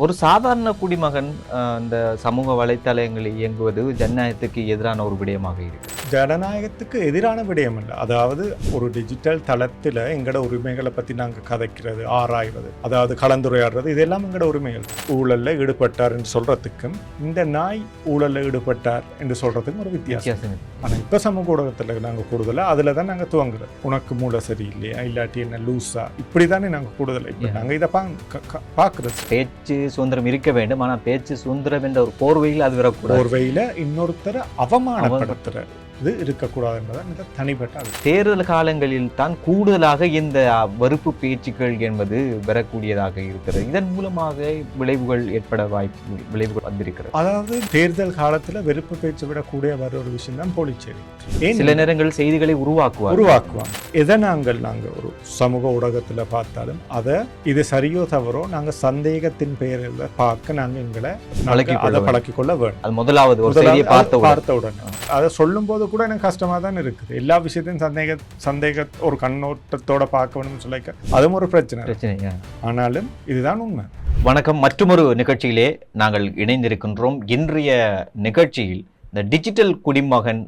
ஒரு சாதாரண குடிமகன் இந்த சமூக வலைத்தளங்களில் இயங்குவது ஜனநாயகத்துக்கு எதிரான ஒரு விடயமாக இருக்கு. ஜனநாயகத்துக்கு எதிரான விடயம் இல்லை. அதாவது ஒரு டிஜிட்டல் தளத்தில் எங்களோட உரிமைகளை பற்றி நாங்கள் கதைக்கிறது, ஆராய்வது, அதாவது கலந்துரையாடுறது, இதெல்லாம் எங்களோட உரிமைகள். ஊழலில் ஈடுபட்டார் என்று சொல்கிறதுக்கும் இந்த நாய் ஊழலில் ஈடுபட்டார் என்று சொல்கிறதுக்கும் ஒரு வித்தியாசம். ஆனால் இப்போ சமூக ஊடகத்தில் நாங்கள் கூடுதலாக அதில் தான் நாங்கள் துவங்குறோம். உனக்கு மூளை சரியில்லையா, இல்லாட்டி என்ன லூஸா, இப்படி தானே நாங்கள் கூடுதலை இப்போ நாங்கள் இதை பார்க்குறது. பேச்சு சுதந்திரம் இருக்க வேண்டும், ஆனால் பேச்சு சுதந்திரம் என்ற ஒரு போர்வையில் அது வரக்கூடாது. போர்வையில் இன்னொருத்தரை அவமானப்படுத்துற இது இருக்கக்கூடாது என்பதான் இந்த தனிப்பட்ட தேர்தல் காலங்களில் தான் கூடுதலாக இந்த வெறுப்பு பேச்சுக்கள் என்பது வரக்கூடியதாக இருக்கிறது. இதன் மூலமாக விளைவுகள் ஏற்பட விளைவுகள் வந்திருக்கிறது. அதாவது தேர்தல் காலத்தில் வெறுப்பு பேச்சு விடக்கூடிய வர ஒரு விஷயம் தான் போலிச்சேரி. சில நேரங்கள் செய்திகளை உருவாக்குவாங்க. எதை நாங்கள் ஒரு சமூக ஊடகத்தில் பார்த்தாலும் அதை இது சரியோ தவறோ நாங்கள் சந்தேகத்தின் பெயரில் பார்க்க நாங்கள் எங்களை பழக்கிக்கொள்ள வேண்டும். அது முதலாவது பார்த்தவுடன் அதை சொல்லும் போது கூட எனக்கு கஷ்டமாக தான் இருக்குது. எல்லா விஷயத்தையும் சந்தேக ஒரு கண்ணோட்டத்தோட பார்க்க வேணும்னு சொல்லிக்க அதுவும் ஒரு பிரச்சனை. ஆனாலும் இதுதான் உண்மை. வணக்கம். மற்றொரு நிகழ்ச்சியிலே நாங்கள் இணைந்திருக்கின்றோம். இன்றைய நிகழ்ச்சியில் இந்த டிஜிட்டல் குடிமகன்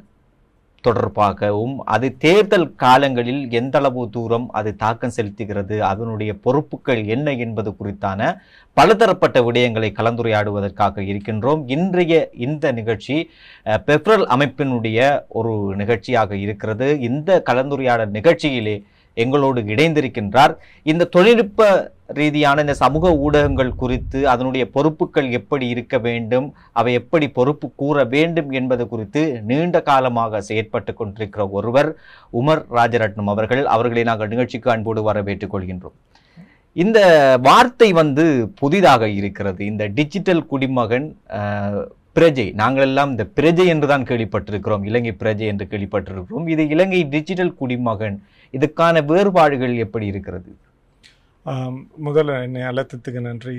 தொடர்பாகவும் அது தேர்தல் காலங்களில் எந்த அளவு தூரம் அது தாக்கம் செலுத்துகிறது, அதனுடைய பொறுப்புகள் என்ன என்பது குறித்தான பலதரப்பட்ட விடயங்களை கலந்துரையாடுவதற்காக இருக்கின்றோம். இன்றைய இந்த நிகழ்ச்சி பெப்ரல் அமைப்பினுடைய ஒரு நிகழ்ச்சியாக இருக்கிறது. இந்த கலந்துரையாடல் நிகழ்ச்சியிலே எங்களோடு இணைந்திருக்கின்றார். இந்த தொழில்நுட்ப ரீதியான இந்த சமூக ஊடகங்கள் குறித்து அதனுடைய பொறுப்புகள் எப்படி இருக்க வேண்டும், அவை எப்படி பொறுப்பு கூற வேண்டும் என்பது குறித்து நீண்ட காலமாக செயற்பட்டு கொண்டிருக்கிற ஒருவர் உமர் ராஜரட்னம் அவர்களை நாங்கள் நிகழ்ச்சிக்கு அன்போடு வரவேற்றுக் கொள்கின்றோம். இந்த வார்த்தை புதிதாக இருக்கிறது. இந்த டிஜிட்டல் குடிமகன் பிரஜை, நாங்கள் எல்லாம் இந்த பிரஜை என்றுதான் கேள்விப்பட்டிருக்கிறோம், இலங்கை பிரஜை என்று கேள்விப்பட்டிருக்கிறோம். இது இலங்கை டிஜிட்டல் குடிமகன், இதுக்கான வேறுபாடுகள் எப்படி இருக்கிறது? முதல்ல என்னை அழைத்ததுக்கு நன்றி.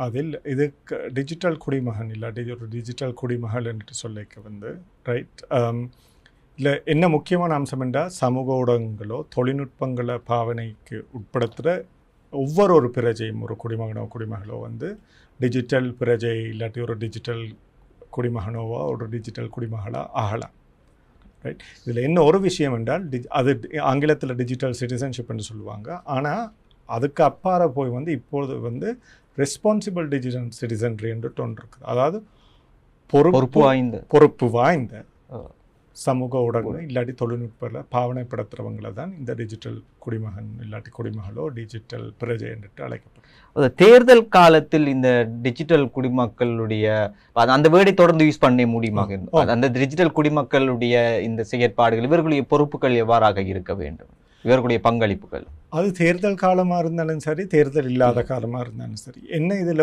அதில் இதுக்கு டிஜிட்டல் குடிமகன் இல்லாட்டி ஒரு டிஜிட்டல் குடிமகள் என்று சொல்லிக்க ரைட். இல்லை என்ன முக்கியமான அம்சம் என்றால் சமூக ஊடகங்களோ தொழில்நுட்பங்களை பாவனைக்கு உட்படுத்துகிற ஒவ்வொரு பிரஜையும் ஒரு குடிமகனோ குடிமகளோ டிஜிட்டல் பிரஜை இல்லாட்டி ஒரு டிஜிட்டல் குடிமகனோவோ ஒரு டிஜிட்டல் குடிமகளாக ஆகலாம். ரைட். இதில் என்ன ஒரு விஷயம் என்றால் அது ஆங்கிலத்தில் டிஜிட்டல் சிட்டிசன்ஷிப் என்று சொல்லுவாங்க. ஆனால் அதுக்கு அப்பாற போய் இப்பொழுது ரெஸ்பான்சிபிள் டிஜிட்டல் சிட்டிசன்ட்ரி என்று ஒன்று இருக்குது. அதாவது பொறுப்பு வாய்ந்த சமூக ஊடகங்கள் இல்லாட்டி தொழில்நுட்பத்தில் பாவனைப்படுத்துகிறவங்களை தான் இந்த டிஜிட்டல் குடிமகன் இல்லாட்டி குடிமகளோ டிஜிட்டல் பிரஜை என்று அழைக்கப்படும். தேர்தல் காலத்தில் இந்த டிஜிட்டல் குடிமக்களுடைய அந்த வேர்டை தொடர்ந்து யூஸ் பண்ண முடியுமா? அந்த டிஜிட்டல் குடிமக்களுடைய இந்த செயற்பாடுகள், இவர்களுடைய பொறுப்புகள் எவ்வாறாக இருக்க வேண்டும், இவர்களுடைய பங்களிப்புகள்? அது தேர்தல் காலமாக இருந்தாலும் சரி, தேர்தல் இல்லாத காலமாக இருந்தாலும் சரி. என்ன இதில்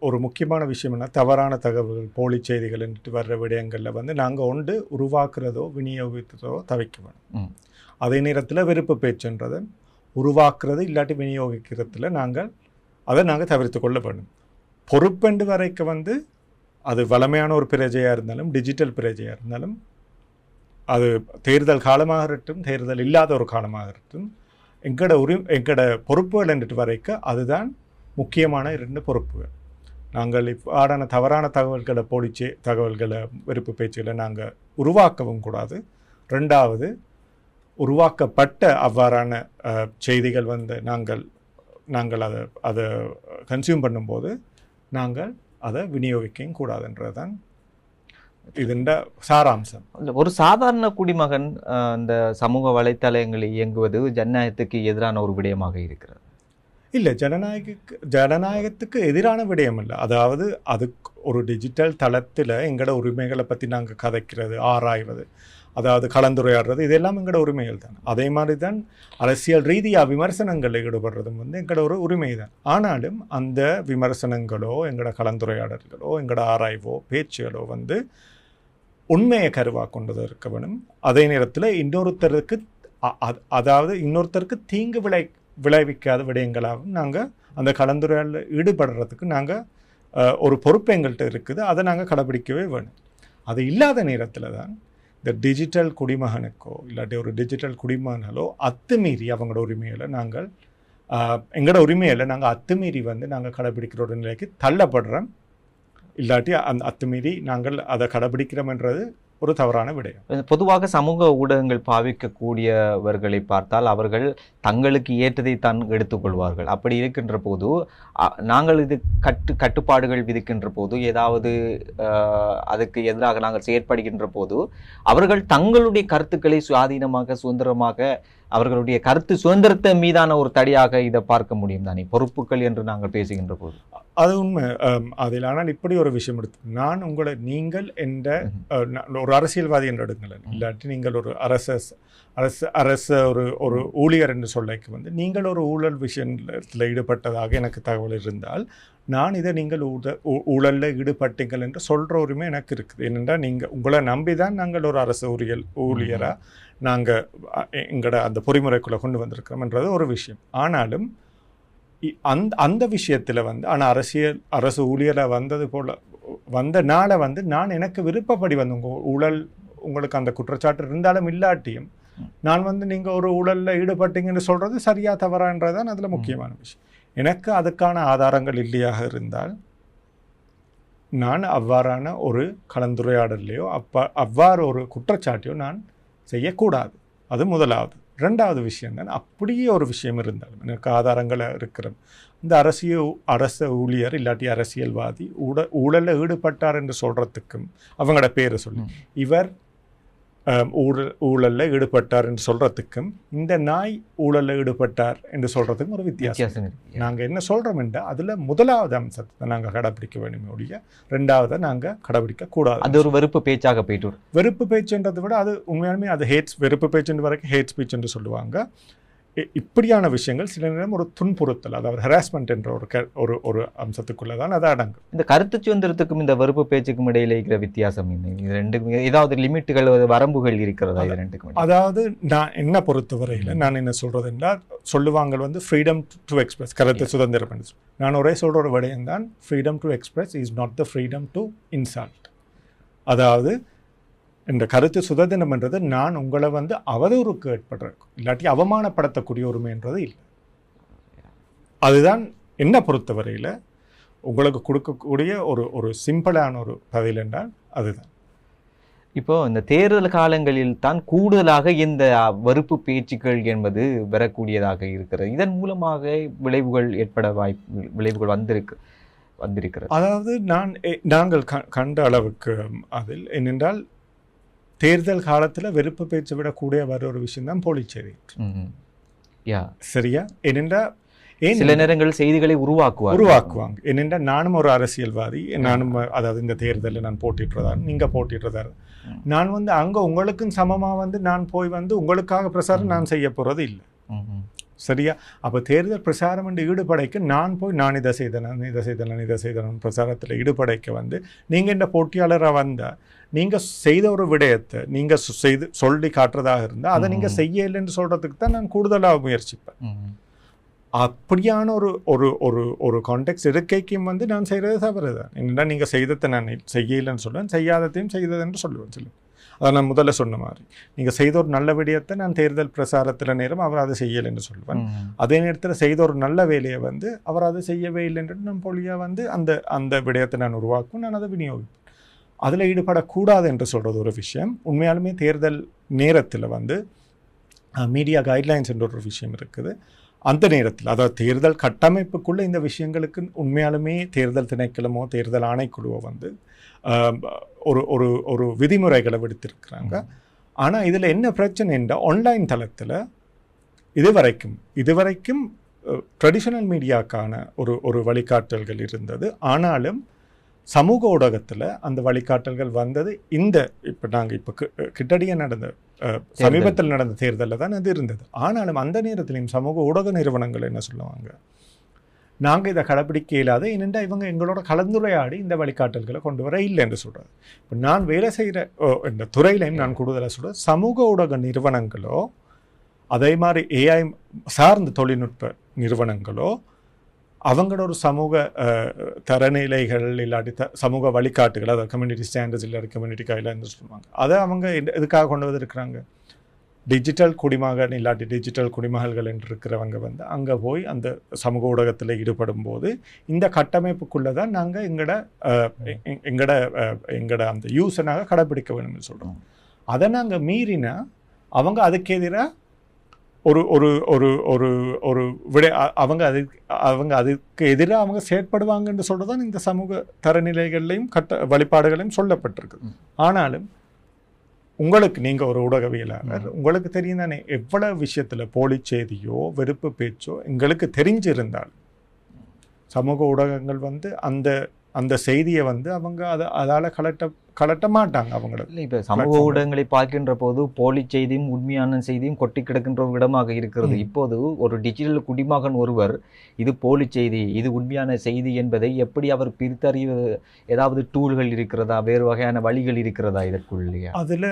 ஒரு முக்கியமான விஷயம் என்ன, தவறான தகவல்கள், போலி செய்திகள் என்று வர்ற விடயங்களில் நாங்கள் உருவாக்குறதோ விநியோகிக்கிறதோ தவிக்க வேணும். அதே நேரத்தில் விருப்ப பேச்சுன்றதை உருவாக்குறது இல்லாட்டி விநியோகிக்கிறதுல நாங்கள் தவிர்த்து கொள்ள வேண்டும். பொறுப்பெண்டு வரைக்கும் அது வளமையான ஒரு பிரஜையாக இருந்தாலும் டிஜிட்டல் பிரஜையாக இருந்தாலும், அது தேர்தல் காலமாக இருக்கட்டும் தேர்தல் இல்லாத ஒரு காலமாக இருக்கட்டும், எங்களோட பொறுப்புகள் என்றிட்டு வரைக்கும் அதுதான் முக்கியமான 2 பொறுப்புகள். நாங்கள் ஆடான தவறான தகவல்களை போலிச்சே தகவல்களை வெறுப்பு பேச்சுகளை நாங்கள் உருவாக்கவும் கூடாது. 2வது உருவாக்கப்பட்ட அவ்வாறான செய்திகள் நாங்கள் அதை கன்சியூம் பண்ணும்போது நாங்கள் அதை விநியோகிக்கவும் கூடாதுன்றது தான் இதன் சாராம்சம். ஒரு சாதாரண குடிமகன் இந்த சமூக வலைத்தளங்களில் இயங்குவது ஜனநாயகத்துக்கு எதிரான ஒரு விடயமாக இருக்கிறது. இல்லை, ஜனநாயகத்துக்கு எதிரான விடயம் இல்லை. அதாவது அதுக்கு ஒரு டிஜிட்டல் தளத்தில் எங்களோட உரிமைகளை பற்றி நாங்கள் கதைக்கிறது, ஆராய்வது, அதாவது கலந்துரையாடுறது, இதெல்லாம் எங்களோட உரிமைகள் தான். அதே மாதிரி தான் அரசியல் ரீதியாக விமர்சனங்களில் ஈடுபடுறதும் எங்களோட ஒரு உரிமை தான். ஆனாலும் அந்த விமர்சனங்களோ எங்களோட கலந்துரையாடல்களோ எங்களோட ஆராய்வோ பேச்சுகளோ உண்மையை கருவாக கொண்டது இருக்க வேணும். அதே நேரத்தில் இன்னொருத்தருக்கு தீங்கு விளைவிக்காத விடயங்களாகவும் நாங்கள் அந்த கலந்துரையாடலில் ஈடுபடுறதுக்கு நாங்கள் ஒரு பொறுப்பு எங்கள்கிட்ட இருக்குது. அதை நாங்கள் கடைபிடிக்கவே வேணும். அது இல்லாத நேரத்தில் தான் இந்த டிஜிட்டல் குடிமகனுக்கோ இல்லாட்டி ஒரு டிஜிட்டல் குடிமகனோ அத்துமீறி அவங்களோட உரிமைகளை நாங்கள் எங்களோட உரிமையில் நாங்கள் அத்துமீறி வந்து நாங்கள் கடைபிடிக்கிற ஒரு நிலைக்கு தள்ளப்படுறோம். இல்லாட்டி அந்த அத்துமீறி நாங்கள் அதை கடைபிடிக்கிறோம்ன்றது ஒரு தவறான விடயம். பொதுவாக சமூக ஊடகங்கள் பாவிக்கக்கூடியவர்களை பார்த்தால் அவர்கள் தங்களுக்கு ஏற்றதை தான் எடுத்துக்கொள்வார்கள். அப்படி இருக்கின்ற போது நாங்கள் இது கட்டுப்பாடுகள் விதிக்கின்ற போது, ஏதாவது அதுக்கு எதிராக நாங்கள் செயற்படுகின்ற போது அவர்கள் தங்களுடைய கருத்துக்களை சுயாதீனமாக சுதந்திரமாக அவர்களுடைய கருத்து சுதந்திரத்தை மீதான ஒரு தடையாக இதை பார்க்க முடியும் தானே, பொறுப்புகள் என்று நாங்கள் பேசுகின்ற போது. அது உண்மை. அதில் ஆனால் இப்படி ஒரு விஷயம் எடுத்து நீங்கள் என்ற ஒரு அரசியல்வாதி என்று எடுங்களேன், இல்லாட்டி நீங்கள் ஒரு அரச ஒரு ஊழியர் என்று சொல்லைக்கு வந்து நீங்கள் ஒரு ஊழல் விஷயத்தில் ஈடுபட்டதாக எனக்கு தகவல் இருந்தால் நான் இதை நீங்கள் ஊழலில் ஈடுபட்டீங்கள் என்று சொல்கிற உரிமை எனக்கு இருக்குது. ஏனென்றால் நீங்கள் உங்களை நம்பி தான் நாங்கள் ஒரு அரசு ஊழியராக நாங்கள் எங்களோட அந்த பொறிமுறைக்குள்ளே கொண்டு வந்திருக்கிறோம்ன்றது ஒரு விஷயம். ஆனாலும் அந்த விஷயத்தில் வந்து ஆனால் அரசு ஊழியராக வந்தது போல் வந்த நாளை வந்து நான் எனக்கு விருப்பப்படி வந்து ஊழல் உங்களுக்கு அந்த குற்றச்சாட்டு இருந்தாலும் இல்லாட்டியும் நான் வந்து நீங்கள் ஒரு ஊழலில் ஈடுபட்டீங்கன்னு சொல்கிறது சரியா தவறான்றது தான் அதில் முக்கியமான விஷயம். எனக்கு அதுக்கான ஆதாரங்கள் இல்லையாக இருந்தால் நான் அவ்வாறான ஒரு கலந்துரையாடலையோ அவ்வாறு ஒரு குற்றச்சாட்டையோ நான் செய்யக்கூடாது. அது முதலாவது. ரெண்டாவது விஷயம் தான், அப்படியே ஒரு விஷயம் இருந்தாலும் எனக்கு ஆதாரங்களை இருக்கிற இந்த அரச ஊழியர் இல்லாட்டி அரசியல்வாதி ஊழலில் ஈடுபட்டார் என்று சொல்கிறதுக்கும் அவங்களோட பேரை சொல்லி இவர் ஊழலில் ஈடுபட்டார் என்று சொல்கிறதுக்கும் இந்த நாய் ஊழலில் ஈடுபட்டார் என்று சொல்கிறதுக்கும் ஒரு வித்தியாசம். நாங்கள் என்ன சொல்கிறோம் என்றால் அதில் முதலாவது அம்சத்தை நாங்கள் கடைப்பிடிக்க வேண்டுமே ஒழிய ரெண்டாவதை நாங்கள் கடைப்பிடிக்கக்கூடாது. அது ஒரு வெறுப்பு பேச்சாக போயிட்டு வெறுப்பு பேச்சுன்றதை விட அது உண்மையாலுமே அது வெறுப்பு பேச்சுன்ற வரைக்கும் ஹேட் ஸ்பீச் என்று சொல்லுவாங்க. இப்படியான விஷயங்கள் சில நேரம் ஒரு துன்புறுத்தல், அதாவது ஹராஸ்மெண்ட் என்ற ஒரு அம்சத்துக்குள்ளே தான் அது அடங்கும். இந்த கருத்து சுதந்திரத்துக்கும் இந்த வெறுப்பு பேச்சுக்கும் இடையில இருக்கிற வித்தியாசம் என்ன? இது ரெண்டுக்கும் ஏதாவது லிமிட்டுகள் வரம்புகள் இருக்கிறதா இது ரெண்டுக்கும்? அதாவது நான் என்ன பொறுத்தவரையில் நான் என்ன சொல்கிறது என்றால் சொல்லுவாங்க வந்து ஃப்ரீடம் டு எக்ஸ்பிரஸ், கருத்து சுதந்திரம் என்று. நான் ஒரே சொல்கிற ஒரு விடயம் தான், freedom to express is not the freedom to insult. அதாவது இந்த கருத்து சுதந்திரம் என்றது நான் உங்களை வந்து அவதூறுக்கு ஏற்படுறக்கும் இல்லாட்டி அவமானப்படுத்தக்கூடிய உரிமைன்றது இல்லை. அதுதான் என்ன பொறுத்தவரையில் உங்களுக்கு கொடுக்கக்கூடிய ஒரு சிம்பிளான ஒரு பதில் என்றால் அதுதான். இப்போ இந்த தேர்தல் காலங்களில் தான் கூடுதலாக இந்த வெறுப்பு பேச்சுக்கள் என்பது வரக்கூடியதாக இருக்கிறது. இதன் மூலமாக விளைவுகள் ஏற்பட விளைவுகள் வந்திருக்கிறது. அதாவது நாங்கள் கண்ட அளவுக்கு அதில் என்னென்றால் தேர்தல் காலத்தில் வெறுப்பு பேச்சு விடக்கூடிய வர ஒரு விஷயம் தான் போலிச்செய்தி. சரியா? ஏனென்றால் சில நேரங்கள் செய்திகளை உருவாக்குவாங்க. ஏனென்றால் நானும் ஒரு அரசியல்வாதி, நானும் அதாவது இந்த தேர்தலில் நான் போட்டிடுறதா நீங்கள் போட்டிடுறதா நான் வந்து அங்கே உங்களுக்கும் சமமாக வந்து நான் போய் வந்து உங்களுக்காக பிரசாரம் நான் செய்ய போகிறது இல்லை. சரியா? அப்போ தேர்தல் பிரசாரம் என்று ஈடுபடைக்க நான் போய் நான் இதை செய்தேன் பிரசாரத்தில் ஈடுபடைக்க வந்து நீங்கள் இந்த போட்டியாளராக வந்தால் நீங்கள் செய்த ஒரு விடயத்தை நீங்கள் சொல்லி காட்டுறதாக இருந்தால் அதை நீங்கள் செய்யலைன்னு சொல்கிறதுக்கு தான் நான் கூடுதலாக முயற்சிப்பேன். அப்படியான ஒரு கான்டெக்ட் இருக்கைக்கும் வந்து நான் செய்கிறது தவறு தான். என்னென்னா நீங்கள் செய்ததை நான் செய்யலைன்னு சொல்லுவேன், செய்யாததையும் செய்ததுன்னு சொல்லுவேன். அதை நான் முதல்ல சொன்ன மாதிரி நீங்கள் செய்த ஒரு நல்ல விடயத்தை நான் தேர்தல் பிரசாரத்தில் நேரம் அவர் அதை செய்யலைன்னு சொல்லுவேன். அதே நேரத்தில் செய்த ஒரு நல்ல வேலையை வந்து அவர் அதை செய்யவே இல்லைன்ட்டு நான் பொலியாக வந்து அந்த விடயத்தை நான் உருவாக்கும், நான் அதை விநியோகிப்பேன். அதில் ஈடுபடக்கூடாது என்று சொல்கிறது ஒரு விஷயம். உண்மையாலுமே தேர்தல் நேரத்தில் வந்து மீடியா கைட்லைன்ஸ் என்ற ஒரு விஷயம் இருக்குது. அந்த நேரத்தில் அதாவது தேர்தல் கட்டமைப்புக்குள்ளே இந்த விஷயங்களுக்கு உண்மையாலுமே தேர்தல் திணைக்களமோ தேர்தல் ஆணைக்குழுவோ வந்து ஒரு விதிமுறைகளை விடுத்திருக்கிறாங்க. ஆனால் இதில் என்ன பிரச்சனை என்றால் ஆன்லைன் தளத்தில் இதுவரைக்கும் ட்ரெடிஷ்னல் மீடியாக்கான ஒரு வழிகாட்டல்கள் இருந்தது. ஆனாலும் சமூக ஊடகத்தில் அந்த வழிகாட்டல்கள் வந்தது இப்போ நாங்கள் இப்போ கிட்டடியாக நடந்த சமீபத்தில் நடந்த தேர்தலில் தான் அது இருந்தது. ஆனாலும் அந்த நேரத்திலையும் சமூக ஊடக நிறுவனங்கள் என்ன சொல்லுவாங்க, நாங்கள் இதை கடைப்பிடிக்க இயலாத, ஏனென்றால் இவங்க எங்களோட கலந்துரையாடி இந்த வழிகாட்டல்களை கொண்டு வர இல்லை என்று சொல்கிறார். இப்போ நான் வேலை செய்கிற இந்த துறையிலையும் நான் கூடுதலாக சொல்கிறேன், சமூக ஊடக நிறுவனங்களோ அதே மாதிரி ஏஐ சார்ந்த தொழில்நுட்ப நிறுவனங்களோ அவங்களோட ஒரு சமூக தரநிலைகள் இல்லாட்டி சமூக வழிகாட்டுகள், அதாவது கம்யூனிட்டி ஸ்டாண்டர்ட்ஸ் இல்லாட்டி கம்யூனிட்டி கைட்லைன்ஸ் சொல்லுவாங்க, அதை அவங்க எதுக்காக கொண்டு வந்திருக்கிறாங்க? டிஜிட்டல் குடிமகன் இல்லாட்டி டிஜிட்டல் குடிமகள்கள் என்று இருக்கிறவங்க வந்து அங்கே போய் அந்த சமூக ஊடகத்தில் ஈடுபடும் போது இந்த கட்டமைப்புக்குள்ளே தான் நாங்கள் எங்களோட அந்த யூஸை நாங்கள் கடைப்பிடிக்க வேணும்னு சொல்கிறோம். அதை நாங்கள் மீறினா அவங்க அதுக்கு எதிராக ஒரு ஒரு ஒரு ஒரு ஒரு விட அவங்க அதுக்கு எதிராக அவங்க செயற்படுவாங்கன்னு சொல்கிறது தான் இந்த சமூக தரநிலைகள்லையும் வழிபாடுகளையும் சொல்லப்பட்டிருக்கு. ஆனாலும் உங்களுக்கு நீங்கள் ஒரு ஊடகவியலாளர், உங்களுக்கு தெரியும் தானே எவ்வளவு விஷயத்தில் போலி செய்தியோ வெறுப்பு பேச்சோ எங்களுக்கு தெரிஞ்சிருந்தால் சமூக ஊடகங்கள் வந்து அந்த செய்தியை வந்து அவங்க அதால் கலட்ட மாட்டாங்க. அவங்களுக்கு இப்போ சமூக ஊடகங்களை பார்க்கின்ற போது போலி செய்தியும் உண்மையான செய்தியும் கொட்டி கிடக்கின்ற ஒரு இடமாக இருக்கிறது. இப்போது ஒரு டிஜிட்டல் குடிமகன் ஒருவர் இது போலி செய்தி இது உண்மையான செய்தி என்பதை எப்படி அவர் பிரித்தறிவது? ஏதாவது டூல்கள் இருக்கிறதா, வேறு வகையான வழிகள் இருக்கிறதா இதற்குள்ளேயே? அதில்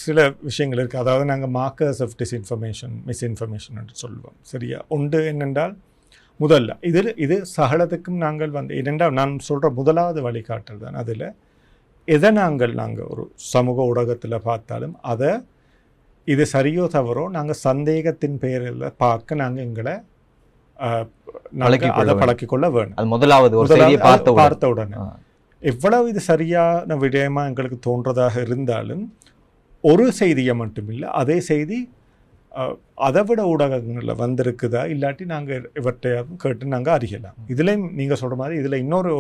சில விஷயங்கள் இருக்குது. அதாவது நாங்கள் மார்க்கர்ஸ் ஆஃப் டிஸ்இன்ஃபர்மேஷன், மிஸ்இன்ஃபர்மேஷன் என்று சொல்லுவோம். சரியா? ஒன்று என்னென்றால் முதல்ல இது சகலத்துக்கும் நாங்கள் வந்து இரண்டாவது நான் சொல்கிற முதலாவது வழிகாட்டல் தான். அதில் எதை நாங்கள் ஒரு சமூக ஊடகத்தில் பார்த்தாலும் அதை இது சரியோ தவறோ நாங்கள் சந்தேகத்தின் பேரில் பார்க்க நாங்கள் எங்களை அதை பழக்கிக்கொள்ள வேணும். அது முதலாவது பார்த்த உடனே எவ்வளவு இது சரியான விடயமாக எங்களுக்கு தோன்றதாக இருந்தாலும் ஒரு செய்தியை மட்டுமில்லை, அதே செய்தி அதை விட ஊடகங்களில் வந்திருக்குதா இல்லாட்டி நாங்கள் இவற்றையாவது கேட்டு நாங்கள் அறியலாம். இதுலேயும் நீங்கள் சொல்கிற மாதிரி இதில் இன்னொரு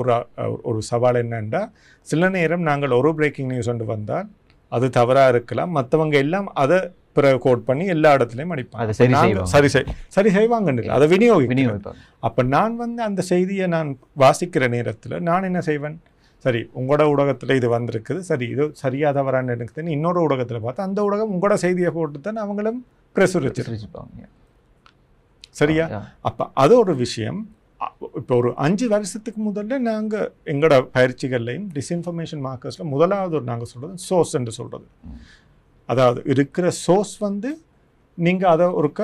ஒரு சவால் என்னென்னா, சில நேரம் நாங்கள் ஒரு பிரேக்கிங் நியூஸ் ஒன்று வந்தால் அது தவறாக இருக்கலாம், மற்றவங்க எல்லாம் அதை பிறகு கோட் பண்ணி எல்லா இடத்துலையும் அடிப்பாங்க, சரி செய்வாங்கன்னு அதை விநியோகிப்பாங்க. அப்போ நான் வந்து அந்த செய்தியை நான் வாசிக்கிற நேரத்தில் நான் என்ன செய்வேன், சரி உங்களோட ஊடகத்தில் இது வந்திருக்குது, சரி இது சரியாக தவறான இருக்குதுன்னு இன்னொரு ஊடகத்தில் பார்த்தா அந்த ஊடகம் உங்களோட செய்தியை போட்டு தான் அவங்களும் பிரசுரிச்சிருப்பாங்க. சரியா? அப்போ அது ஒரு விஷயம். இப்போ ஒரு 5 வருஷத்துக்கு முதல்ல நாங்கள் எங்களோட பயிற்சிகள்லையும் டிஸ்இன்ஃபர்மேஷன் மார்க்கர்ஸில் முதலாவது நாங்கள் சொல்கிறது சோர்ஸ் என்று சொல்கிறது. அதாவது இருக்கிற சோர்ஸ் வந்து நீங்கள் அதை ஒருக்க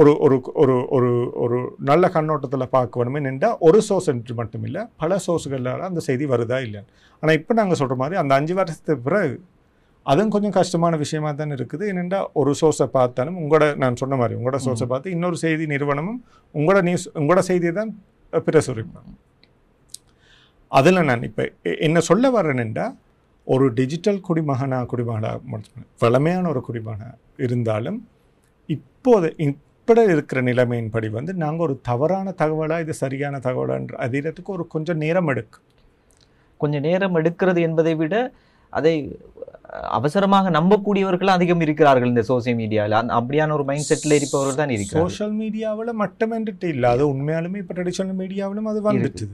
ஒரு ஒரு ஒரு ஒரு ஒரு நல்ல கண்ணோட்டத்தில் பார்க்க வேணுமே நின்றால் ஒரு சோர்ஸ் என்று மட்டும் இல்லை, பல சோர்ஸுகளால் அந்த செய்தி வருதா இல்லையா. ஆனால் இப்போ நாங்கள் சொல்கிற மாதிரி அந்த 5 வருஷத்துக்கு பிறகு அதுவும் கொஞ்சம் கஷ்டமான விஷயமா தான் இருக்குது. என்னென்னா ஒரு சோர்ஸை பார்த்தாலும் நான் சொன்ன மாதிரி உங்களோட சோர்ஸை பார்த்து இன்னொரு செய்தி நிறுவனமும் உங்களோட செய்தியை தான் பிரசுரிப்பேன். அதில் நான் இப்போ என்ன சொல்ல வரேன்னுண்டா, ஒரு டிஜிட்டல் குடிமகனாக வளமையான ஒரு குடிமகனாக இருந்தாலும் இப்போ இருக்கிற நிலைமையின்படி வந்து நாங்கள் ஒரு தவறான தகவலாக இது சரியான தகவலான்ற அதிரத்துக்கு கொஞ்சம் நேரம் எடுக்கும். கொஞ்சம் நேரம் எடுக்கிறது என்பதை விட அதை அவசரமாக நம்பக்கூடியவர்கள் அதிகம் இருக்கிறார்கள் இந்த சோசியல் மீடியாவில். அப்படியான ஒரு மைண்ட் செட்டில் இருப்பவர்கள் தான் இருக்கிறார். சோஷியல் மீடியாவில் மட்டுமென்றுட்டு இல்லை, அது உண்மையாலுமே இப்போ ட்ரெடிஷனல் மீடியாவிலும் அது வந்துச்சு.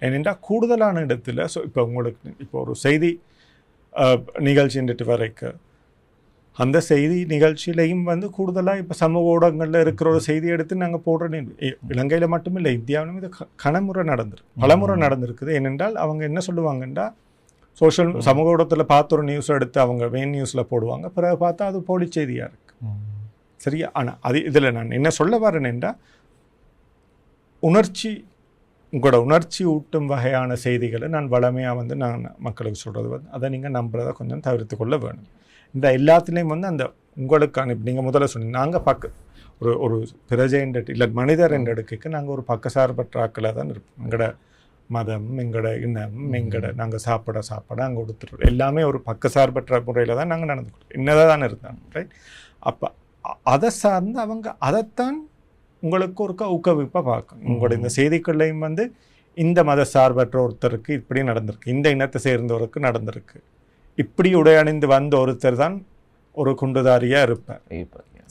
ஏனென்றா கூடுதலான இடத்துல இப்போ உங்களுக்கு இப்போ ஒரு செய்தி நிகழ்ச்சின்ட்டு வரைக்கும் அந்த செய்தி நிகழ்ச்சியிலையும் வந்து கூடுதலாக இப்போ சமூக ஊடகங்களில் இருக்கிற ஒரு செய்தி எடுத்து நாங்கள் போடுற இலங்கையில் மட்டுமில்லை இந்தியாவிலும் இது கனமுறை நடந்திருக்கு, பலமுறை நடந்திருக்குது. ஏனென்றால் அவங்க என்ன சொல்லுவாங்கன்னா, சமூக ஊடகத்தில் பார்த்த ஒரு நியூஸ் எடுத்து அவங்க மெயின் நியூஸில் போடுவாங்க, பிறகு பார்த்தா அது போலி செய்தியாக இருக்கு. சரியா? ஆனால் இதில் நான் என்ன சொல்ல வரேன்னா, உங்களோட உணர்ச்சி ஊட்டும் வகையான செய்திகளை நான் வளமையாக வந்து நான் மக்களுக்கு சொல்கிறது வந்து அதை நீங்கள் நம்புறதை கொஞ்சம் தவிர்த்து கொள்ள வேணும். இந்த எல்லாத்துலேயும் வந்து அந்த உங்களுக்கான நீங்கள் முதல்ல சொன்னீங்க, நாங்கள் ஒரு பிரஜைன்ற இல்லை மனிதர் என்ற எடுக்கைக்கு நாங்கள் ஒரு பக்கசார்பற்ற ஆக்களாக தான் இருப்போம். எங்களோட மதம், எங்களோட இனம், நாங்கள் சாப்பிட அங்கே கொடுத்துருவோம், எல்லாமே ஒரு பக்கசார்பற்ற முறையில் தான் நாங்கள் நடந்துக்கிறோம், என்னதான் தான் இருந்தாங்க. ரைட்? அப்போ அதை சார்ந்து அவங்க அதைத்தான் உங்களுக்கு ஒரு ஊக்குவிப்பாக பார்க்கணும். உங்களோட இந்த செய்திகள்லையும் வந்து இந்த மத சார்பற்ற ஒருத்தருக்கு இப்படி நடந்திருக்கு, இந்த இனத்தை சேர்ந்தவருக்கு நடந்திருக்கு, இப்படி உடை அணிந்து வந்த ஒருத்தர் தான் ஒரு குண்டுதாரியாக இருப்பார்.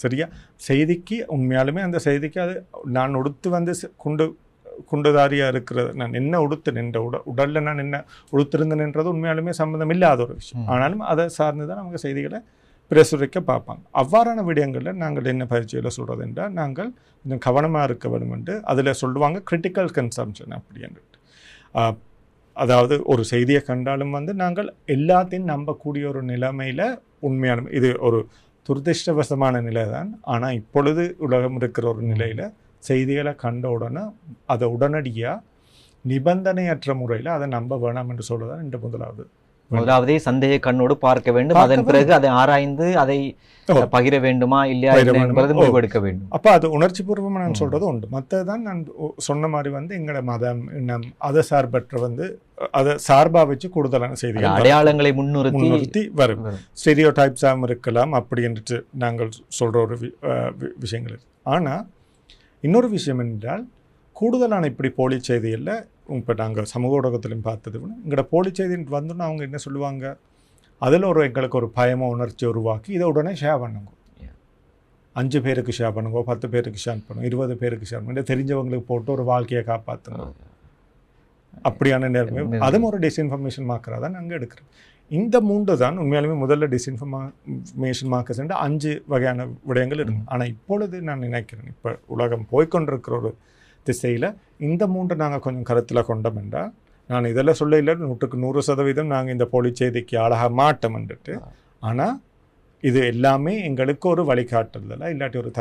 சரியா? செய்திக்கு உண்மையாலுமே அந்த செய்திக்கு அது நான் உடுத்து வந்து குண்டுதாரியாக இருக்கிறது, நான் என்ன உடுத்து நின்ற உடலில் நான் என்ன உடுத்திருந்தேன்ன்றது உண்மையாலுமே சம்மந்தம் இல்லாத ஒரு விஷயம். ஆனாலும் அதை சார்ந்து தான் அவங்க செய்திகளை பிரசுரிக்க பார்ப்பாங்க. அவ்வாறான விடயங்களில் நாங்கள் என்ன பயிற்சியில் சொல்கிறது என்றால், நாங்கள் கொஞ்சம் கவனமாக இருக்க வேண்டும் என்று அதில் சொல்லுவாங்க கிரிட்டிக்கல் கன்சம்ஷன் அப்படின்ட்டு. அதாவது ஒரு செய்தியை கண்டாலும் வந்து நாங்கள் எல்லாத்தையும் நம்பக்கூடிய ஒரு நிலைமையில் உண்மையான இது ஒரு துரதிர்ஷ்டவசமான நிலை தான். ஆனால் இப்பொழுது உலகம் இருக்கிற ஒரு நிலையில் செய்திகளை கண்ட உடனே அதை உடனடியாக நிபந்தனையற்ற முறையில் அதை நம்ப வேணாம் என்று சொல்லுதான் இந்த முதலாவது முதலாவதே சந்தேக கண்ணோடு பார்க்க வேண்டும், அதன் பிறகு அதை ஆராய்ந்து அதை பகிர வேண்டுமா இல்லையா என்பது முடிவெடுக்க வேண்டும். அப்போ அது உணர்ச்சி பூர்வமாக நான் சொல்றது உண்டு. மற்றதான் நான் சொன்ன மாதிரி வந்து எங்களோட மதம் இனம் அதை சார்பற்ற வந்து அதை சார்பா வச்சு கூடுதலான செய்திகள் அடையாளங்களை முன்னிறுத்தி வரும். ஸ்டெரியோ டைப்ஸாகவும் இருக்கலாம் அப்படி என்று நாங்கள் சொல்ற ஒரு விஷயங்கள் இருக்கு. ஆனா இன்னொரு விஷயம் என்றால் கூடுதலான இப்படி போலி செய்தியில் இப்போ நாங்கள் சமூக ஊடகத்திலையும் பார்த்தது எங்களோட போலி செய்தி வந்தோன்னா அவங்க என்ன சொல்லுவாங்க, அதில் எங்களுக்கு ஒரு பயமோ உணர்ச்சி உருவாக்கி இதை உடனே ஷேர் பண்ணுங்க. 5 பேருக்கு ஷேர் பண்ணுங்க, 10 பேருக்கு ஷேர் பண்ணுங்க, 20 பேருக்கு ஷேர் பண்ணுங்க, தெரிஞ்சவங்களுக்கு போட்டு ஒரு வாழ்க்கையை காப்பாற்றுங்க. அப்படியான நேர்மை அதுவும் ஒரு டிஸ்இன்ஃபர்மேஷன் மார்க்கராக தான் நாங்கள் எடுக்கிறோம். இந்த 3 தான் உண்மையாலுமே முதல்ல டிஸ்இன்ஃபர்மேஷன் மார்க்கர்ஸ் 5 வகையான விடயங்கள் இருக்கும். ஆனால் இப்பொழுது நான் நினைக்கிறேன், இப்போ உலகம் போய்கொண்டிருக்கிற ஒரு திசையில் இந்த 3 நாங்கள் கொஞ்சம் கருத்தில் கொண்டோம் என்றால், நான் இதில் சொல்ல இல்லை 100% நாங்கள் இந்த போலி செய்திக்கு ஆளாக மாட்டோம்ன்ட்டு. ஆனால் இது எல்லாமே எங்களுக்கு ஒரு வழிகாட்டுதலாக இல்லாட்டி ஒரு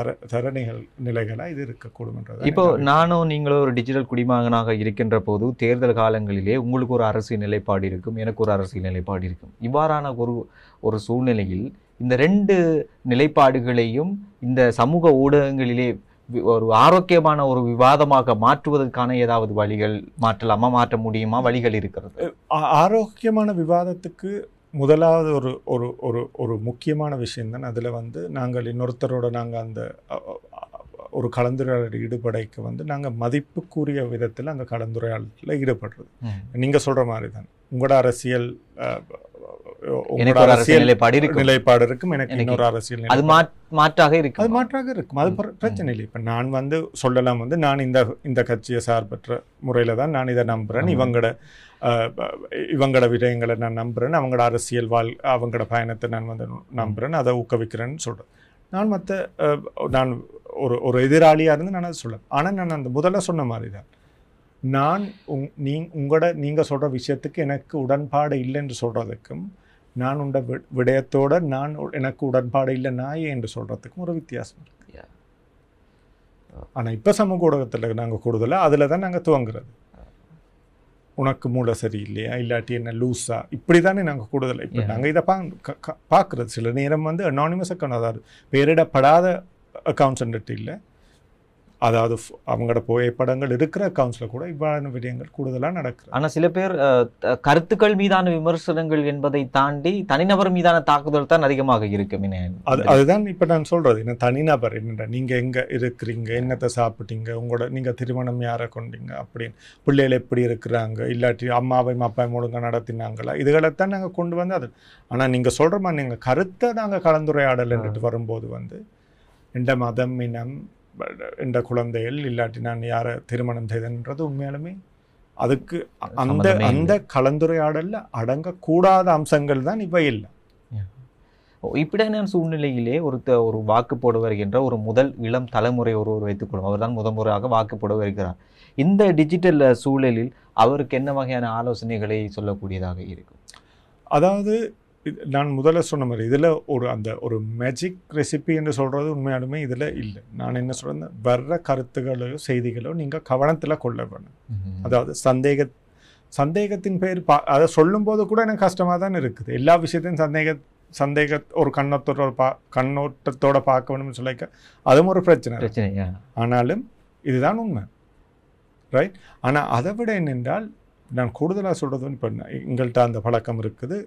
நிலைகளாக இது இருக்கக்கூடும். இப்போ நானும் நீங்களும் ஒரு டிஜிட்டல் குடிமகனாக இருக்கின்ற போது தேர்தல் காலங்களிலே உங்களுக்கு ஒரு அரசியல் நிலைப்பாடு இருக்கும், எனக்கு ஒரு அரசியல் நிலைப்பாடு இருக்கும். இவ்வாறான ஒரு சூழ்நிலையில் இந்த 2 நிலைப்பாடுகளையும் இந்த சமூக ஊடகங்களிலே ஒரு ஆரோக்கியமான ஒரு விவாதமாக மாற்றுவதற்கான ஏதாவது வழிகள் மாற்றலாமா, மாற்ற முடியுமா, வழிகள் இருக்கிறது? ஆரோக்கியமான விவாதத்துக்கு முதலாவது ஒரு ஒரு ஒரு ஒரு முக்கியமான விஷயம்தான். அதில் வந்து நாங்கள் இன்னொருத்தரோட நாங்கள் அந்த ஒரு கலந்துரையாடல் ஈடுபடைக்கு வந்து நாங்கள் மதிப்புக்குரிய விதத்தில் அந்த கலந்துரையாடலில் ஈடுபடுறது. நீங்கள் சொல்கிற மாதிரி தான் உங்களோட அரசியல் நிலைப்பாடு இருக்கும், எனக்கு இன்னொரு அரசியல் அது மாற்றாக இருக்கும். அது மாற்றாக இருக்கும், அது பிரச்சனை இல்லை. இப்போ நான் வந்து சொல்லலாம் வந்து நான் இந்த கட்சியை சார்பற்ற முறையில் தான் நான் இதை நம்புகிறேன், இவங்களோட விடயங்களை நான் நம்புகிறேன், அவங்களோட அரசியல் அவங்களோட பயணத்தை நான் வந்து நம்புகிறேன், அதை ஊக்குவிக்கிறேன்னு சொல்கிறேன். நான் ஒரு எதிராளியாக இருந்து நான் அதை சொல்ல. ஆனால் நான் அந்த முதல்ல சொன்ன மாதிரி தான், நான் நீங்கள் சொல்கிற விஷயத்துக்கு எனக்கு உடன்பாடு இல்லைன்னு சொல்கிறதுக்கும், நான் உண்ட விடயத்தோட எனக்கு உடன்பாடு இல்லை நாயே என்று சொல்கிறதுக்கும் ஒரு வித்தியாசம் இருக்கு. ஆனால் இப்போ சமூக ஊடகத்தில் நாங்கள் கூடுதலாக அதில் தான் நாங்கள் துவங்குறது. உனக்கு மூளை சரியில்லையா, இல்லாட்டி என்ன லூஸா, இப்படி தானே நாங்கள் கூடுதலை. இப்போ நாங்கள் இதை பார்க்குறது சில நேரம் வந்து அனானிமஸ் அக்கௌண்ட், அதாவது பெயரிடப்படாத அக்கௌண்ட்ஸ் இல்லை, அதாவது அவங்களோட புகைப்படங்கள் இருக்கிற அக்கௌண்ட்ஸில் கூட இவ்வாறான விடயங்கள் கூடுதலாக நடக்குது. ஆனால் சில பேர் கருத்துக்கள் மீதான விமர்சனங்கள் என்பதை தாண்டி தனிநபர் மீதான தாக்குதல் தான் அதிகமாக இருக்கும். அதுதான் இப்போ நான் சொல்கிறது. என்ன தனிநபர் என்னென்ன, நீங்கள் எங்கே இருக்கிறீங்க, என்னத்தை சாப்பிட்டீங்க, நீங்கள் திருமணம் யாரை கொண்டீங்க, அப்படின்னு பிள்ளைகள் எப்படி இருக்கிறாங்க, இல்லாட்டி அம்மாவையும் அப்பாவையும் ஒழுங்காக நடத்தினாங்களா, இதுகளைத்தான் நாங்கள் கொண்டு வந்து அது. ஆனால் நீங்கள் சொல்கிற மாதிரி நீங்கள் கருத்தை நாங்கள் கலந்துரையாடல் என்றுட்டு வரும்போது வந்து எந்த மதம் இனம் என்ற குழந்தைகள் இல்லாட்டி நான் யாரை திருமணம் செய்தன்றது உண்மையாலுமே அதுக்கு அந்த கலந்துரையாடலில் அடங்கக்கூடாத அம்சங்கள் தான் இப்போ இல்லை. இப்படியான சூழ்நிலையிலே ஒரு வாக்கு போட வருகின்ற ஒரு முதல் இளம் தலைமுறை ஒருவர் வைத்துக்கொள்ளும், அவர் தான் முதன்முறையாக வாக்கு போட வருகிறார். இந்த டிஜிட்டல் சூழலில் அவருக்கு என்ன வகையான ஆலோசனைகளை சொல்லக்கூடியதாக இருக்கும்? அதாவது நான் முதல்ல சொன்ன மாதிரி இதில் ஒரு மேஜிக் ரெசிபி என்று சொல்கிறது உண்மையாலுமே இதில் இல்லை. நான் என்ன சொல்கிறேன், வர்ற கருத்துக்களோ செய்திகளோ நீங்கள் கவனத்தில் கொள்ள வேணும். அதாவது சந்தேகத்தின் பேர் அதை சொல்லும்போது கூட எனக்கு கஷ்டமாக தான் இருக்குது. எல்லா விஷயத்தையும் சந்தேக ஒரு கண்ணோட்டத்தோட பார்க்க வேணும்னு சொல்லிக்க அதுவும் ஒரு பிரச்சனை. ஆனாலும் இதுதான் உண்மை, ரைட்? ஆனால் அதை விட என்னென்றால் நான் கூடுதலாக சொல்கிறது, இப்போ எங்கள்கிட்ட அந்த பழக்கம் இருக்குது,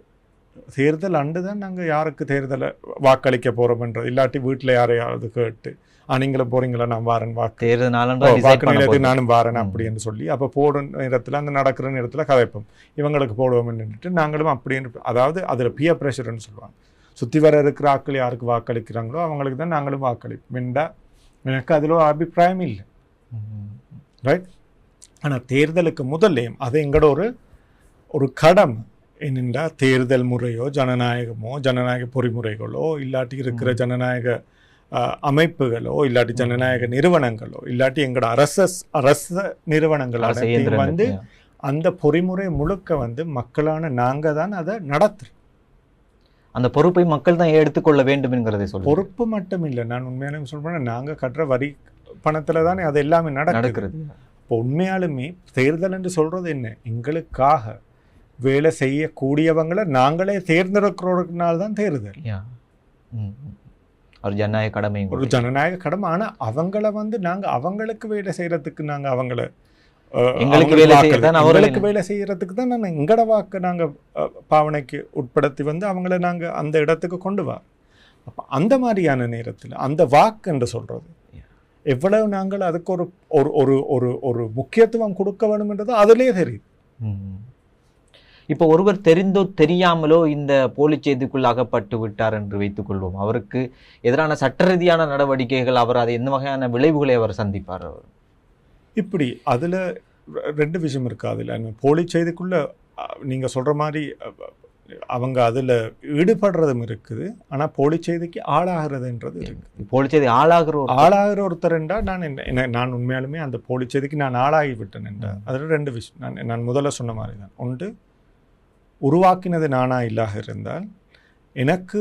தேர்தல் அண்டு தான் நாங்கள் யாருக்கு தேர்தலை வாக்களிக்க போகிறோம்ன்றது, இல்லாட்டி வீட்டில் யாரையாவது கேட்டு நீங்களும் போகிறீங்களா, நான் வாரேன், வாக்கு நிலையத்துக்கு நானும் வாரேன் அப்படின்னு சொல்லி அப்போ போடுற நேரத்தில் அந்த நடக்கிற நேரத்தில் கதைப்போம், இவங்களுக்கு போடுவோம்னுட்டு நாங்களும் அப்படின்னு. அதாவது அதில் பியர் ப்ரெஷர்னு சொல்லுவாங்க. சுற்றி வர இருக்கிற ஆட்கள் யாருக்கு வாக்களிக்கிறாங்களோ அவங்களுக்கு தான் நாங்களும் வாக்களிப்போம். எனக்கு அதில் ஒரு அபிப்பிராயம் இல்லை, ரைட்? ஆனால் தேர்தலுக்கு முதல்லையும் அது எங்களோட ஒரு கடமை. என்னென்றா தேர்தல் முறையோ ஜனநாயக பொறிமுறைகளோ இல்லாட்டி இருக்கிற ஜனநாயக அமைப்புகளோ இல்லாட்டி ஜனநாயக நிறுவனங்களோ இல்லாட்டி எங்களோட அரச நிறுவனங்கள் வந்து அந்த பொறிமுறை முழுக்க வந்து மக்களான நாங்கள் தான் அதை நடத்துறோம். அந்த பொறுப்பை மக்கள் தான் எடுத்துக்கொள்ள வேண்டும் என்கிறதை சொல்ல. பொறுப்பு மட்டும் இல்லை, நான் உண்மையாலுமே சொல்றேன், நாங்கள் கட்டுற வரி பணத்தில் தானே அது எல்லாமே நடக்கிறது. இப்போ உண்மையாலுமே தேர்தல் என்று சொல்றது என்ன, எங்களுக்காக வேலை செய்யக்கூடியவங்களை நாங்களே தேர்ந்தெடுக்கிறதுனால தான் தேர்தல். ஒரு ஜனநாயக கடமை, ஒரு ஜனநாயக கடமை. ஆனால் அவங்கள வந்து நாங்கள் அவங்களுக்கு வேலை செய்யறதுக்கு நாங்கள் அவங்கள எங்களுக்கு வேலை செய்யறதுக்கு தான் நாங்கள் எங்கட வாக்கு நாங்கள் பாவனைக்கு உட்படுத்தி வந்து அவங்கள நாங்கள் அந்த இடத்துக்கு கொண்டு வரோம். அப்போ அந்த மாதிரியான நேரத்தில் அந்த வாக்கு என்று சொல்றது எவ்வளவு நாங்கள் அதுக்கு ஒரு ஒரு ஒரு ஒரு முக்கியத்துவம் கொடுக்க வேணும்ன்றது அதிலேயே தெரியுது. இப்போ ஒருவர் தெரிந்தோ தெரியாமலோ இந்த போலி செய்திக்குள் அகப்பட்டு விட்டார் என்று வைத்துக் கொள்வோம். அவருக்கு எதிரான சட்ட ரீதியான நடவடிக்கைகள், அவர் அதை எந்த வகையான விளைவுகளை அவர் சந்திப்பார்? அவர் இப்படி அதில் 2 விஷயம் இருக்கு. அதில் போலி செய்திக்குள்ள நீங்கள் சொல்கிற மாதிரி அவங்க அதில் ஈடுபடுறதும் இருக்குது. ஆனால் போலி செய்திக்கு ஆளாகிறதுன்றது இருக்குது. போலி செய்தி ஆளாகிற ஒருத்தர் என்றால் நான் உண்மையாலுமே அந்த போலி செய்திக்கு நான் ஆளாகி விட்டேன் என்றால் அதில் 2 விஷயம். நான் முதல்ல சொன்ன மாதிரி தான். ஒன்று, உருவாக்கினது நானா இல்லாக இருந்தால் எனக்கு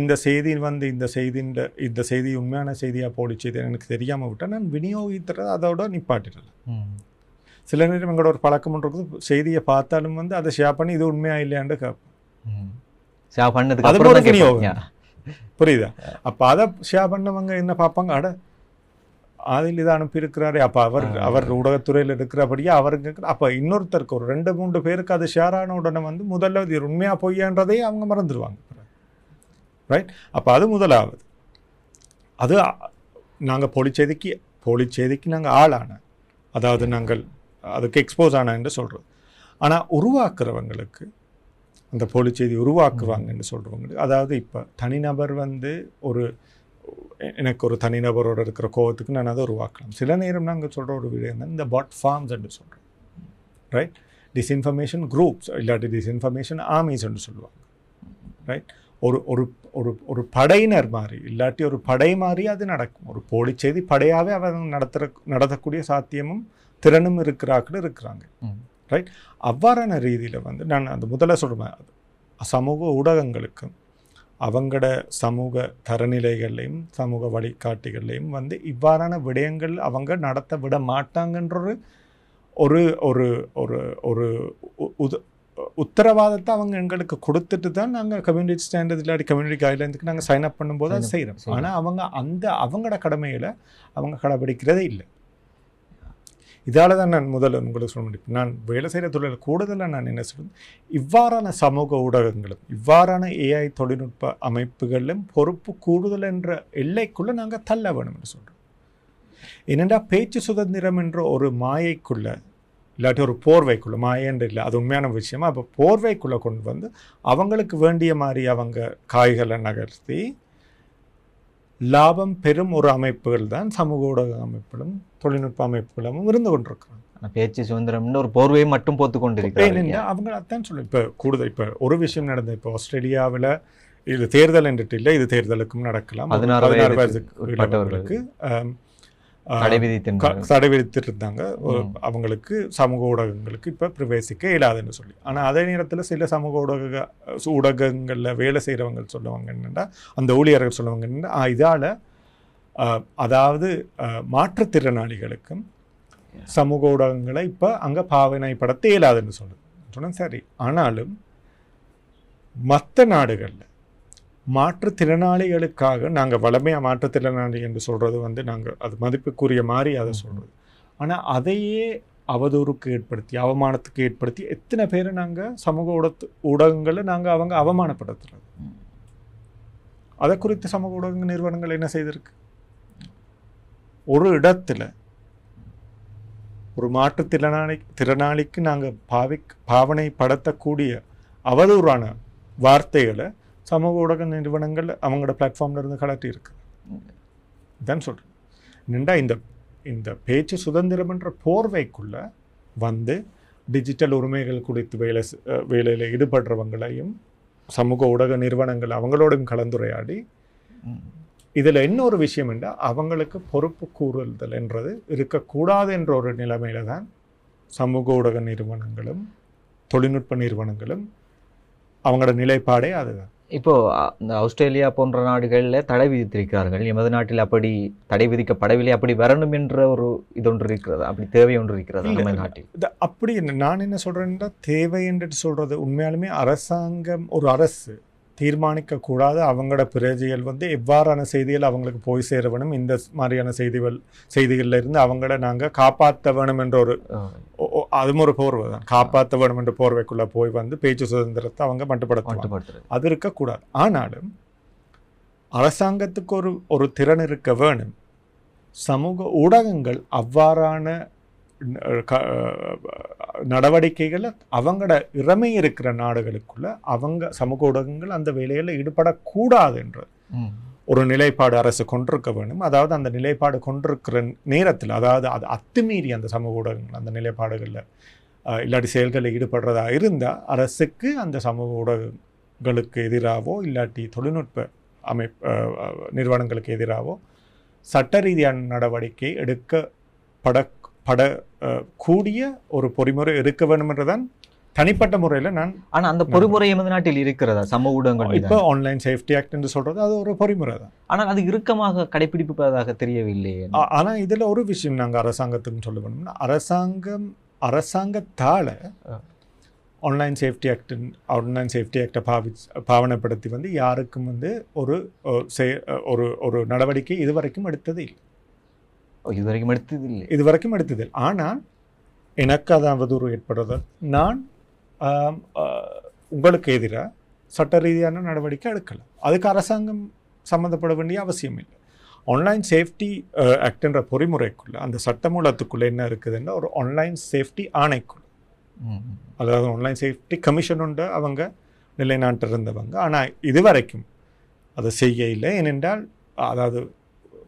இந்த செய்தி வந்து இந்த செய்தி உண்மையான செய்தியாக போலி செய்தி எனக்கு தெரியாமல் விட்டால் நான் விநியோகித்துறது அதோட நிப்பாட்டிடல. சில நேரம் எங்களோட ஒரு பழக்கம் இருக்குது, செய்தியை பார்த்தாலும் வந்து அதை ஷேர் பண்ணி இது உண்மையா இல்லையான்னு கேட்போம். புரியுதா? அப்போ அதை ஷேர் பண்ணவங்க என்ன பார்ப்பாங்க, அட அதில் இதை அனுப்பியிருக்கிறாரு, அப்போ அவர் ஊடகத்துறையில் இருக்கிறபடியே அவருக்கு. அப்போ இன்னொருத்தருக்கு ஒரு 2-3 பேருக்கு அது ஷேர் ஆன உடனே வந்து முதல்ல இது உண்மையா பொய்யான்றதே அவங்க மறந்துடுவாங்க. ரைட்? அப்போ அது முதலாவது. அது நாங்கள் போலி செய்திக்கு நாங்கள் ஆளான, அதாவது நாங்கள் அதுக்கு எக்ஸ்போஸ் ஆன என்று சொல்கிறோம். ஆனால் உருவாக்குறவங்களுக்கு, அந்த போலி செய்தி உருவாக்குவாங்கன்னு சொல்கிறவங்களுக்கு, அதாவது இப்போ தனிநபர் வந்து எனக்கு ஒரு தனிநபரோடு இருக்கிற கோவத்துக்கு நான் அதை உருவாக்கலாம். சில நேரம் நாங்கள் சொல்கிற ஒரு விஷயம் தான் இந்த பாட் ஃபார்ம்ஸ் என்று சொல்கிறோம். ரைட்? டிஸ்இன்ஃபர்மேஷன் குரூப்ஸ் இல்லாட்டி டிஸ்இன்ஃபர்மேஷன் ஆர்மிஸ் என்று சொல்லுவாங்க. ரைட்? ஒரு ஒரு ஒரு ஒரு படையினர் மாதிரி இல்லாட்டி ஒரு படை மாதிரி அது நடக்கும். ஒரு போலி செய்தி படையாகவே அவங்க நடத்தக்கூடிய சாத்தியமும் திறனும் இருக்கிறாங்க. ரைட்? அவ்வாறான ரீதியில் வந்து நான் அந்த முதல்ல சொல்கிறேன், சமூக ஊடகங்களுக்கும் அவங்களோட சமூக தரநிலைகள்லையும் சமூக வழிகாட்டிகள்லையும் வந்து இவ்வாறான விடயங்கள் அவங்க நடத்த விட மாட்டாங்கன்ற ஒரு ஒரு ஒரு ஒரு உத்தரவாதத்தை அவங்க எங்களுக்கு கொடுத்துட்டு தான் நாங்கள் கம்யூனிட்டி ஸ்டாண்டர்ட் இல்லாட்டி கம்யூனிட்டி கைட்லைன்ஸுக்கு நாங்கள் சைன் அப் பண்ணும்போது அதை செய்கிறோம். ஆனால் அவங்களோட கடமைகளை அவங்க கடைபிடிக்கிறதே இல்லை. இதால் தான் நான் முதல்ல உங்களுக்கு சொல்ல முடியும், நான் வேலை செய்கிற தொழில் கூடுதலாக நான் என்ன சொல்கிறேன், இவ்வாறான சமூக ஊடகங்களும் இவ்வாறான ஏஐ தொழில்நுட்ப அமைப்புகளிலும் பொறுப்பு கூடுதல் என்ற எல்லைக்குள்ளே நாங்கள் தள்ள வேணும் என்று சொல்கிறோம். என்னென்னா பேச்சு சுதந்திரம் என்ற ஒரு மாயைக்குள்ளே இல்லாட்டி ஒரு போர்வைக்குள்ளே, மாயன்று இல்லை அது உண்மையான விஷயமா, அப்போ போர்வைக்குள்ளே கொண்டு வந்து அவங்களுக்கு வேண்டிய மாதிரி அவங்க காய்களை நகர்த்தி லாபம் பெறும் ஒரு அமைப்புகள் தான் சமூக ஊடக அமைப்புகளும் தொழில்நுட்ப அமைப்புகளும் இருந்து கொண்டிருக்கிறாங்க. பேச்சு சுதந்திரம் ஒரு போர்வையை மட்டும் போத்து கொண்டிருக்கிறாங்க. அவங்க அதான் சொல்லுவேன். இப்போ கூடுதல் இப்போ ஒரு விஷயம் நடந்தது, இப்போ ஆஸ்திரேலியாவில் இது தேர்தல் என்றிட்டு இல்லை, இது தேர்தலுக்கும் நடக்கலாம். 16 வயதுக்கு தடை விதித்திருந்தாங்க அவங்களுக்கு, சமூக ஊடகங்களுக்கு இப்போ பிரவேசிக்க இயலாதுன்னு சொல்லி. ஆனால் அதே நேரத்தில் சில சமூக ஊடகங்களில் வேலை செய்கிறவங்க சொல்லுவாங்க என்னென்னா, அந்த ஊழியர்கள் சொல்லுவாங்க என்னென்னா, இதால் அதாவது மாற்றுத்திறனாளிகளுக்கும் சமூக ஊடகங்களை இப்போ அங்கே பாவனைப்படுத்த இயலாதுன்னு சொன்னேன். சரி, ஆனாலும் மற்ற நாடுகளில் மாற்றுத்திறனாளிகளுக்காக நாங்கள் வளமையாக மாற்றுத்திறனாளி என்று சொல்கிறது வந்து நாங்கள் அது மதிப்புக்குரிய மாதிரி அதை சொல்கிறது. ஆனால் அதையே அவதூறுக்கு ஏற்படுத்தி அவமானத்துக்கு ஏற்படுத்தி எத்தனை பேரை நாங்கள் சமூக ஊடகங்களில் நாங்கள் அவங்க அவமானப்படுத்துறது. அதை குறித்து சமூக ஊடக நிறுவனங்கள் என்ன செய்திருக்கு? ஒரு இடத்துல ஒரு மாற்றுத்திறனாளிக்கு நாங்கள் பாவனைப்படுத்தக்கூடிய அவதூறான வார்த்தைகளை சமூக ஊடக நிறுவனங்கள் அவங்களோட பிளாட்ஃபார்ம்ல இருந்து கலட்டி இருக்கு. தான் சொல்கிறேன். என்னண்டா இந்த பேச்சு சுதந்திரம் என்ற போர்வைக்குள்ள வந்து டிஜிட்டல் உரிமைகள் குறித்து வேலையில் ஈடுபடுறவங்களையும் சமூக ஊடக நிறுவனங்கள் அவங்களோடையும் கலந்துரையாடி, இதில் இன்னொரு விஷயம் என்றால் அவங்களுக்கு பொறுப்பு கூறுதல் என்றது இருக்கக்கூடாது என்ற ஒரு நிலைமையில தான் சமூக ஊடக நிறுவனங்களும் தொழில்நுட்ப நிறுவனங்களும் அவங்களோட நிலைப்பாடே அதுதான். இப்போ இந்த ஆஸ்திரேலியா போன்ற நாடுகளில் தடை விதித்திருக்கிறார்கள். எமது நாட்டில் அப்படி தடை விதிக்கப்படவில்லை. அப்படி வரணும் என்ற ஒரு இது ஒன்று இருக்கிறது, அப்படி தேவை ஒன்று இருக்கிறது நம்ம நாட்டில். அப்படி நான் என்ன சொல்றேன்னா, தேவை என்று சொல்றது உண்மையாலுமே அரசாங்கம் ஒரு அரசு தீர்மானிக்க கூடாது. அவங்களோட பிரஜைகள் எவ்வாறான செய்திகள் அவங்களுக்கு போய் சேர வேணும், இந்த மாதிரியான செய்திகள்ல இருந்து அவங்கள நாங்கள் காப்பாற்ற வேணும் என்ற ஒரு அதுவும் ஒரு போர்வை தான். காப்பாற்ற வேணும் என்ற போர்வைக்குள்ள போய் பேச்சு சுதந்திரத்தை அவங்க மட்டுப்படுத்த அது இருக்கக்கூடாது. ஆனாலும் அரசாங்கத்துக்கு ஒரு திறன் இருக்க வேணும். சமூக ஊடகங்கள் அவ்வாறான நடவடிக்கைகளை அவங்களோட இறமை இருக்கிற நாடுகளுக்குள்ள அவங்க சமூக ஊடகங்கள் அந்த வேலையில் ஈடுபடக்கூடாது என்ற ஒரு நிலைப்பாடு அரசு கொண்டிருக்க வேண்டும். அதாவது அந்த நிலைப்பாடு கொண்டிருக்கிற நேரத்தில், அதாவது அது அத்துமீறி அந்த சமூக ஊடகங்கள் அந்த நிலைப்பாடுகளில் இல்லாட்டி செயல்களில் ஈடுபடுறதா இருந்தால் அரசுக்கு அந்த சமூக ஊடகங்களுக்கு எதிராகவோ இல்லாட்டி தொழில்நுட்ப நிறுவனங்களுக்கு எதிராகவோ சட்ட ரீதியான நடவடிக்கை கூடிய ஒரு பொறிமுறை இருக்க வேண்டும் என்றுதான் தனிப்பட்ட முறையில் நான். ஆனால் அந்த பொறிமுறை எமது நாட்டில் இருக்கிறதா? சமூக ஊடகங்கள் இப்போ ஆன்லைன் சேஃப்டி ஆக்ட் என்று சொல்றது அது ஒரு பொறிமுறை தான். ஆனால் அது இறுக்கமாக கடைபிடிப்பதாக தெரியவில்லை. ஆனால் இதில் ஒரு விஷயம் நாங்கள் அரசாங்கத்துக்கு சொல்ல வேணும்னா, அரசாங்கத்தால் ஆன்லைன் சேஃப்டி ஆக்டை பாவனைப்படுத்தி யாருக்கும் ஒரு நடவடிக்கை இதுவரைக்கும் எடுத்தது இல்லை. இதுவரைக்கும் எடுத்ததில்லை. ஆனால் எனக்கு அது அவதூறு ஏற்படுறது, நான் உங்களுக்கு எதிராக சட்ட ரீதியான நடவடிக்கை எடுக்கலாம். அதுக்கு அரசாங்கம் சம்மந்தப்பட வேண்டிய அவசியம் இல்லை. ஆன்லைன் சேஃப்டி ஆக்ட் என்ற பொறிமுறைக்குள்ள அந்த சட்டமூலத்துக்குள்ளே என்ன இருக்குதுன்னா, ஒரு ஆன்லைன் சேஃப்டி ஆணைக்குள்ள, அதாவது ஆன்லைன் சேஃப்டி கமிஷன் உண்டு, அவங்க நிலைநாட்டு இருந்தவங்க. ஆனால் இதுவரைக்கும் அதை செய்ய இல்லை. ஏனென்றால் அதாவது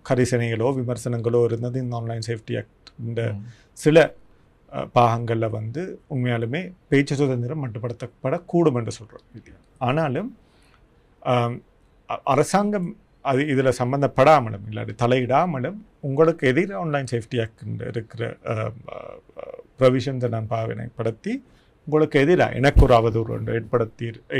கரிசனைகளோ விமர்சனங்களோ இருந்தது இந்த ஆன்லைன் சேஃப்டி ஆக்ட் இந்த சில பாகங்களில் உண்மையாலுமே பேச்சு சுதந்திரம் மட்டுப்படுத்தப்படக்கூடும் என்று சொல்கிறோம். ஆனாலும் அரசாங்கம் அது இதில் சம்மந்தப்படாமலும் இல்லாட்டி தலையிடாமலும் உங்களுக்கு எதிராக ஆன்லைன் சேஃப்டி ஆக்ட் இருக்கிற ப்ரொவிஷன்ஸை நான் பாவனைப்படுத்தி உங்களுக்கு எதிராக எனக்கு ஒரு அவதூறு ஒன்று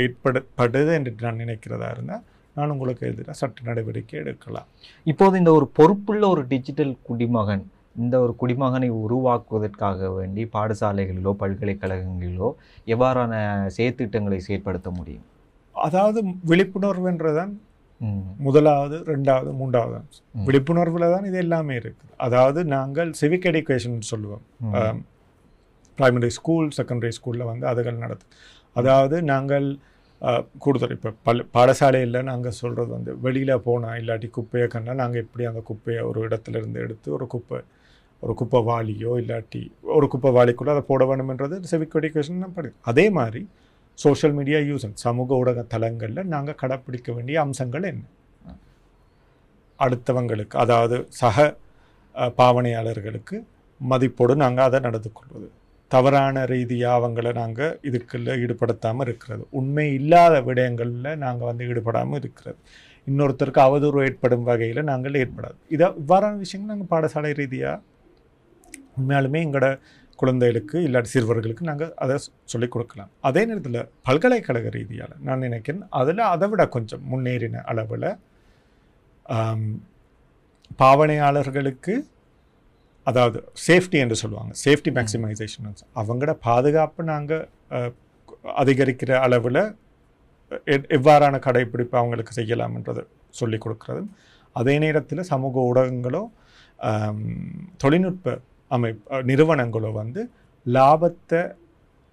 ஏற்படுது என்று நான் நினைக்கிறதா இருந்தால் நான் உங்களுக்கு எதிராக சட்ட நடவடிக்கை எடுக்கலாம். இப்போது இந்த ஒரு பொறுப்புள்ள ஒரு டிஜிட்டல் குடிமகன், இந்த ஒரு குடிமகனை உருவாக்குவதற்காக வேண்டி பாடசாலைகளிலோ பல்கலைக்கழகங்களிலோ எவ்வாறான செயற்திட்டங்களை செயற்படுத்த முடியும்? அதாவது விழிப்புணர்வுன்றதான் முதலாவது, ரெண்டாவது, மூன்றாவது அம்சம். விழிப்புணர்வில் தான் இது எல்லாமே இருக்குது. அதாவது நாங்கள் சிவிக் எஜுகேஷன் சொல்லுவோம். பிரைமரி ஸ்கூல், செகண்டரி ஸ்கூலில் அதுகள் நடத்தும். அதாவது நாங்கள் கூடுதல் இப்போ பாடசாலையில் நாங்கள் சொல்கிறது வெளியில் போனால் இல்லாட்டி குப்பையை கண்டா நாங்கள் எப்படி அந்த குப்பையை ஒரு இடத்துலேருந்து எடுத்து ஒரு குப்பை வாளியோ இல்லாட்டி ஒரு குப்பை வாளிக்குள்ளே அதை போட வேணும்ன்றது சிவிக் எஜுகேஷன் தான் படிக்கும். அதே மாதிரி சோஷியல் மீடியா யூசன் சமூக ஊடக தளங்களில் நாங்கள் கடைப்பிடிக்க வேண்டிய அம்சங்கள் என்ன, அடுத்தவங்களுக்கு அதாவது சக பாவனையாளர்களுக்கு மதிப்போடு நாங்கள் அதை நடந்து கொள்வது, தவறான ரீதியாக அவங்கள நாங்கள் இதுக்குள்ள ஈடுபடுத்தாமல் இருக்கிறது, உண்மை இல்லாத விடயங்களில் நாங்கள் ஈடுபடாமல் இருக்கிறது, இன்னொருத்தருக்கு அவதூறு ஏற்படும் வகையில் நாங்கள் ஏற்படாது. இவ்வாறான விஷயங்கள் நாங்கள் பாடசாலை ரீதியாக உண்மையாலுமே எங்களோட குழந்தைகளுக்கு இல்லாட்டி சிறுவர்களுக்கு நாங்கள் அதை சொல்லிக் கொடுக்கலாம். அதே நேரத்தில் பல்கலைக்கழக ரீதியால் நான் நினைக்கிறேன் அதில் அதை விட கொஞ்சம் முன்னேறின அளவில் பாவனையாளர்களுக்கு அதாவது சேஃப்டி என்று சொல்லுவாங்க, சேஃப்டி மேக்சிமைசேஷன், அவங்களோட பாதுகாப்பு நாங்கள் அதிகரிக்கிற அளவில் எவ்வாறான கடைப்பிடிப்பு அவங்களுக்கு செய்யலாம்ன்றதை சொல்லிக் கொடுக்குறதும், அதே நேரத்தில் சமூக ஊடகங்களோ தொழில்நுட்ப நிறுவனங்களோ லாபத்தை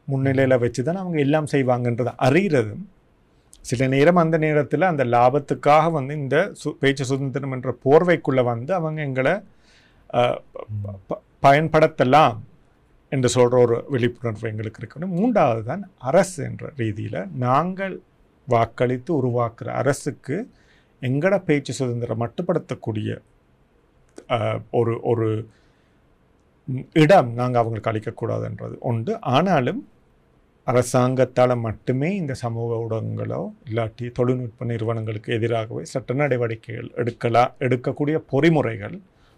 முன்னிலையில் வச்சு தான் அவங்க எல்லாம் செய்வாங்கன்றதை அறிகிறதும், சில நேரம் அந்த நேரத்தில் அந்த லாபத்துக்காக இந்த பேச்சு சுதந்திரம் என்ற போர்வைக்குள்ளே அவங்க எங்களை பயன்படுத்தலாம் என்று சொல்கிற ஒரு விழிப்புணர்வு எங்களுக்கு இருக்கணும். மூன்றாவது தான் அரசு என்ற ரீதியில் நாங்கள் வாக்களித்து உருவாக்குற அரசுக்கு எங்களோட பேச்சு சுதந்திரம் மட்டுப்படுத்தக்கூடிய ஒரு ஒரு இடம் நாங்கள் அவங்களுக்கு அளிக்கக்கூடாதுன்றது உண்டு. ஆனாலும் அரசாங்கத்தால் மட்டுமே இந்த சமூக ஊடகங்களோ இல்லாட்டி தொழில்நுட்ப நிறுவனங்களுக்கு எதிராகவே சட்ட நடவடிக்கைகள் எடுக்கக்கூடிய பொறிமுறைகள்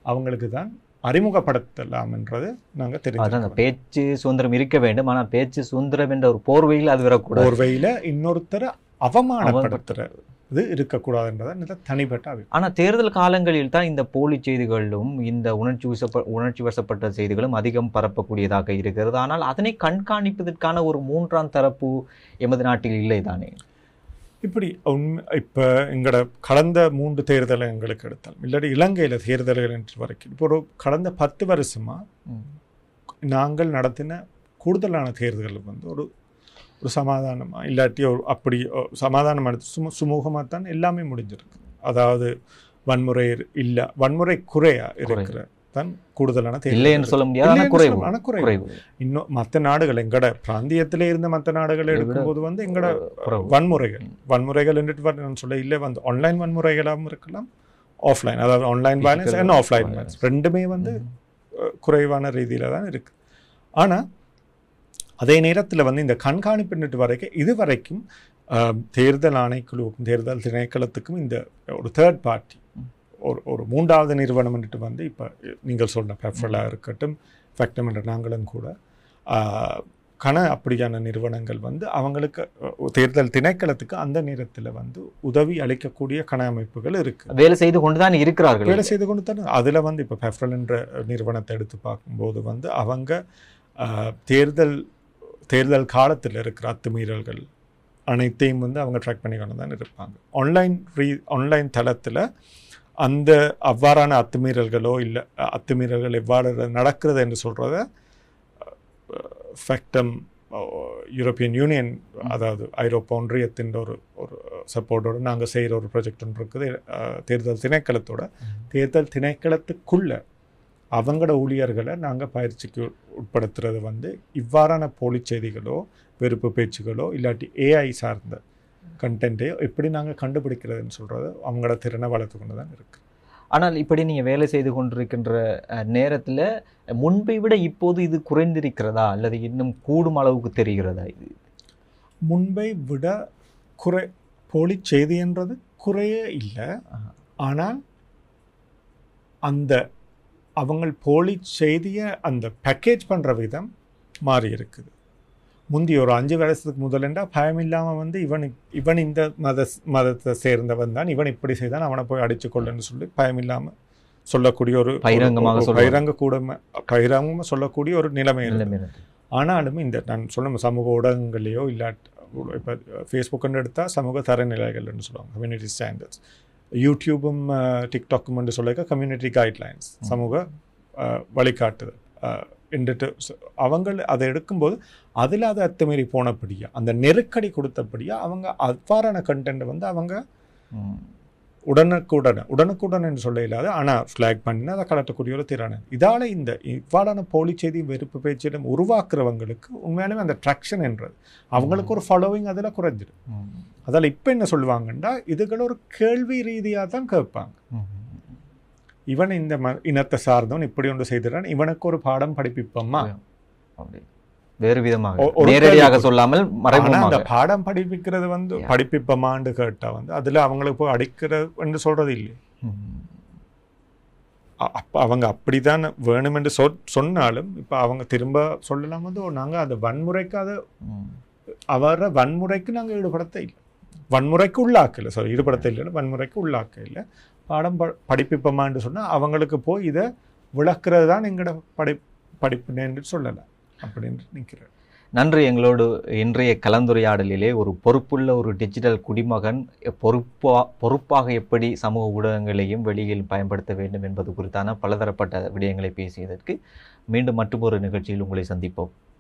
அவங்களுக்கு தான் அறிமுகப்படுத்தலாம் என்றது நாங்கள் தெரிஞ்சு. பேச்சு சுதந்திரம் இருக்க வேண்டும், ஆனால் பேச்சு சுதந்திரம் என்ற ஒரு போர்வையில் அது வரக்கூடாது. போர்வையில் இன்னொருத்தரை அவமானப்படுத்துறது இருக்கக்கூடாதுன்றதை தனிப்பட்ட அபிப்பிராயம். ஆனால் தேர்தல் காலங்களில் தான் இந்த போலி செய்திகளும் இந்த உணர்ச்சி வசப்பட்ட செய்திகளும் அதிகம் பரப்பக்கூடியதாக இருக்கிறது. ஆனால் அதனை கண்காணிப்பதற்கான ஒரு மூன்றாம் தரப்பு எமது நாட்டில் இல்லை தானே? இப்படி இப்போ எங்களோட கடந்த 3 தேர்தலை எங்களுக்கு எடுத்தாலும் இல்லாட்டி இலங்கையில் தேர்தல்கள் என்று வரைக்கும் இப்போ ஒரு கடந்த 10 வருஷமாக நாங்கள் நடத்தின கூடுதலான தேர்தல்கள் வந்து ஒரு சமாதானமாக இல்லாட்டி அப்படி சமாதானம் எடுத்து சுமூகமாக தான் எல்லாமே முடிஞ்சிருக்கு. அதாவது வன்முறை குறையா இருக்கிற தான் கூடுதலான தேர்தல் சொல்ல முடியாது. குறைவு இன்னும் மற்ற நாடுகள் எங்கட பிராந்தியத்திலே இருந்த மற்ற நாடுகள் எடுக்கும்போது வந்து எங்கட வன்முறைகள் என்று நான் சொல்ல இல்லை வந்து ஆன்லைன் வன்முறைகளாகவும் இருக்கலாம், ஆஃப்லைன், அதாவது online violence and offline violence ரெண்டுமே வந்து குறைவான ரீதியில் தான் இருக்குது. ஆனால் அதே நேரத்தில் வந்து இந்த கண்காணிப்பு வரைக்கும் இதுவரைக்கும் தேர்தல் ஆணைக்குழுவுக்கும் தேர்தல் திணைக்களத்துக்கும் இந்த ஒரு தேர்ட் பார்ட்டி ஒரு மூன்றாவது நிறுவனம் வந்து இப்போ நீங்கள் சொன்ன பெஃப்ரலாக இருக்கட்டும், ஃபேக்டம் என்ற நாங்களும் கூட அப்படியான நிறுவனங்கள் வந்து அவங்களுக்கு தேர்தல் திணைக்களத்துக்கு அந்த நேரத்தில் வந்து உதவி அளிக்கக்கூடிய கண இருக்குது, வேலை செய்து கொண்டு தான் இருக்கிறார்கள். வேலை செய்து கொண்டு தான் அதில் வந்து இப்போ பெஃப்ரல் என்ற நிறுவனத்தை எடுத்து பார்க்கும்போது வந்து அவங்க தேர்தல் காலத்தில் இருக்கிற அத்துமீறல்கள் அனைத்தையும் வந்து அவங்க ட்ராக் பண்ணி கொண்டு தான் இருப்பாங்க. ஆன்லைன் தளத்தில் அந்த அவ்வாறான அத்துமீறல்கள் எவ்வாறு நடக்கிறது என்று சொல்கிறத ஃபேக்டம் யூரோப்பியன் யூனியன், அதாவது ஐரோப்பா ஒன்றியத்தின் ஒரு சப்போர்ட்டோடு நாங்கள் செய்கிற ஒரு ப்ராஜெக்ட் ஒன்று இருக்குது. தேர்தல் திணைக்களத்துக்குள்ள அவங்களோட ஊழியர்களை நாங்கள் பயிற்சிக்கு உட்படுத்துறது வந்து இவ்வாறான போலி செய்திகளோ வெறுப்பு பேச்சுகளோ இல்லாட்டி ஏஐ சார்ந்த கண்டென்ட்டையோ எப்படி நாங்கள் கண்டுபிடிக்கிறதுன்னு சொல்கிறது அவங்களோட திறனை வளர்த்து கொண்டு தான் இருக்குது. ஆனால் இப்படி நீங்கள் வேலை செய்து கொண்டிருக்கின்ற நேரத்தில் முன்பை விட இப்போது இது குறைந்திருக்கிறதா அல்லது இன்னும் கூடும் அளவுக்கு தெரிகிறதா? இது முன்பை விட போலி செய்தின்றது குறையே இல்லை. ஆனால் அந்த அவங்க போலி செய்தியை அந்த பேக்கேஜ் பண்ணுற விதம் மாறி இருக்குது. முந்தி ஒரு 5 வருஷத்துக்கு முதலெண்டா பயம் இல்லாமல் வந்து இவன் இந்த மதத்தை சேர்ந்தவன் தான், இவன் இப்படி செய்தான், அவனை போய் அடிச்சு கொள்ளுன்னு சொல்லி பயம் இல்லாமல் சொல்லக்கூடிய ஒரு பகிரங்கமாக சொல்லக்கூடிய ஒரு நிலைமை. ஆனாலும் இந்த நான் சொல்ல சமூக ஊடகங்களையோ இல்லாட்டி இப்போ ஃபேஸ்புக்குன்னு எடுத்தால் சமூக தரநிலைகள்னு சொல்லுவாங்க, கம்யூனிட்டி ஸ்டாண்டர்ட்ஸ். யூடியூபும் டிக்டாக்கும் என்று சொல்லிக்க கம்யூனிட்டி கைட்லைன்ஸ், சமூக வழிகாட்டுதல் என்றுட்டு அவங்க அதை எடுக்கும்போது அதில் அதை அத்துமீறி போனபடியா அந்த நெருக்கடி கொடுத்தபடியா அவங்க அவ்வாறான கண்டென்ட்டை வந்து அவங்க உடனுக்குடன் என்று சொல்ல இல்லாத ஆனால் ஃப்ளாக் பண்ணி அதை கலட்டக்கூடிய ஒரு திறனை. இதால் இந்த இவ்வாறான போலி செய்தி வெறுப்பு பேச்சிடம் உருவாக்குறவங்களுக்கு உண்மையாலுமே அந்த ட்ராக்ஷன் என்றது அவங்களுக்கு ஒரு ஃபாலோவிங் அதில் குறைஞ்சிடும். அதில் இப்போ என்ன சொல்லுவாங்கன்னா இதுகளை ஒரு கேள்வி ரீதியாக தான் கேட்பாங்க. இவன் இந்த இனத்தை சார்ந்தவன் இப்படி ஒன்று செய்திடான், இவனுக்கு ஒரு பாடம் படிப்பிப்போம்மா, வேறு விதமாக நேரடியாக சொல்லாமல் அந்த பாடம் படிப்பிக்கிறது வந்து படிப்பிப்பமான்னு கேட்டா வந்து அதுல அவங்களுக்கு போய் அடிக்கிறன்னு சொல்றது இல்லை. அப்ப அவங்க அப்படிதான் வேணும் என்று சொன்னாலும் இப்ப அவங்க திரும்ப சொல்லலாம் வந்து நாங்க அந்த வன்முறைக்கு அதை அவர வன்முறைக்கு நாங்க ஈடுபடுத்த இல்லை, வன்முறைக்கு உள்ளாக்கல, ஈடுபடுத்த இல்லை, வன்முறைக்கு உள்ளாக்க இல்லை. பாடம் படிப்பிப்பமான்னு சொன்னால் அவங்களுக்கு போய் இதை விளக்குறது தான் எங்களோட படிப்புன்னு சொல்லலாம் அப்படின்னு நிற்கிறேன். நன்றி. எங்களோடு இன்றைய கலந்துரையாடலிலே ஒரு பொறுப்புள்ள ஒரு டிஜிட்டல் குடிமகன் பொறுப்பாக எப்படி சமூக ஊடகங்களையும் வெளியில் பயன்படுத்த வேண்டும் என்பது குறித்தான பலதரப்பட்ட விடயங்களை பேசியதற்கு மீண்டும் மற்றொரு நிகழ்ச்சியில் உங்களை சந்திப்போம்.